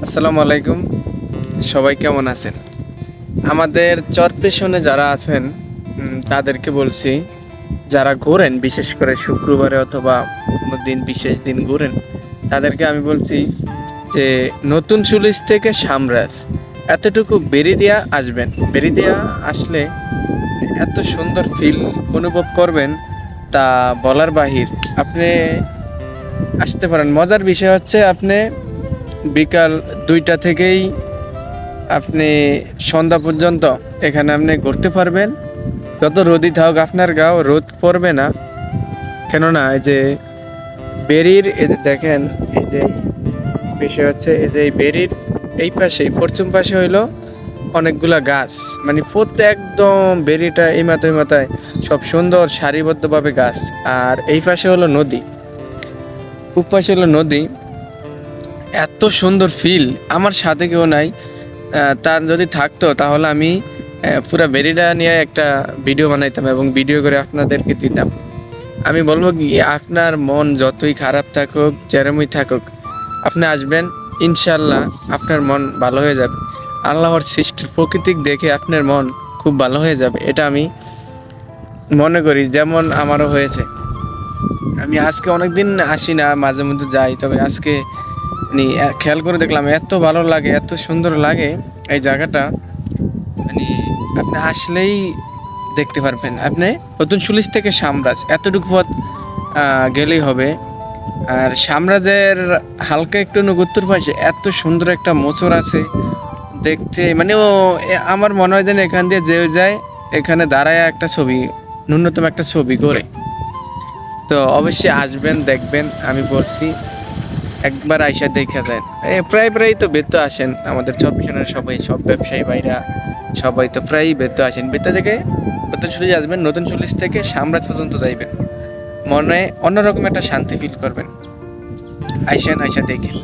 আসসালামু আলাইকুম। সবাই কেমন আছেন? আমাদের চরপেশনে যারা আছেন তাদেরকে বলছি, যারা ঘোরেন বিশেষ করে শুক্রবারে অথবা কোনো দিন বিশেষ দিন ঘোরেন, তাদেরকে আমি বলছি যে নতুন সুলিশ থেকে সামরাজ এতটুকু বেরিদিয়া আসবেন। বেরিদিয়া আসলে এত সুন্দর ফিল অনুভব করবেন, তা বলার বাহির। আপনি আসতে পারেন। মজার বিষয় হচ্ছে আপনি বিকাল 2টা থেকেই আপনি সন্ধ্যা পর্যন্ত এখানে আপনি ঘুরতে পারবেন। যত রোদই থাকুক আপনার গাও রোদ পড়বে না, কেননা এই যে বেরির এই যে দেখেন, এই যে বিষয় হচ্ছে এই যে এই বেরির এই পাশে পশ্চিম পাশে হইলো অনেকগুলা গাছ, মানে প্রত্যেক একদম বেরিটা এই মাথায় সব সুন্দর সারিবদ্ধভাবে গাছ। আর এই পাশে হলো নদী, পূব পাশে হলো নদী। এত সুন্দর ফিল, আমার সাথে কেউ নাই। তার যদি থাকতো তাহলে আমি পুরা বেরিটা নিয়ে একটা ভিডিও বানাইতাম এবং ভিডিও করে আপনাদেরকে দিতাম। আমি বলবো কি, আপনার মন যতই খারাপ থাকুক, যেরমই থাকুক, আপনি আসবেন, ইনশাল্লাহ আপনার মন ভালো হয়ে যাবে। আল্লাহর সৃষ্টির প্রকৃতিক দেখে আপনার মন খুব ভালো হয়ে যাবে, এটা আমি মনে করি, যেমন আমারও হয়েছে। আমি আজকে অনেকদিন আসি না, মাঝে মধ্যে যাই, তবে আজকে খেয়াল করে দেখলাম এত ভালো লাগে, এত সুন্দর লাগে এই জায়গাটা। মানে আপনি আসলেই দেখতে পারবেন। আপনি নতুন সুলিশ থেকে সামরাজ এতটুকু পথ গেলেই হবে। আর সামরাজের হালকা একটু উত্তর পাশে এত সুন্দর একটা মোচর আছে দেখতে, মানে আমার মনে হয় যেন এখান দিয়ে যে যায় এখানে দাঁড়ায় একটা ছবি, ন্যূনতম একটা ছবি করে। তো অবশ্যই আসবেন, দেখবেন। আমি বলছি একবার আইসা দেখা যায়। প্রায় তো বেতো আসেন আমাদের চরপেশনের সবাই, সব ব্যবসায়ী ভাইরা সবাই তো প্রায়ই বেতো আসেন। বেতো থেকে নতুন চল্লিশ আসবেন, নতুন চল্লিশ থেকে সামরাজ পর্যন্ত যাইবেন, মনে অন্যরকম একটা শান্তি ফিল করবেন। আইসা দেখেন।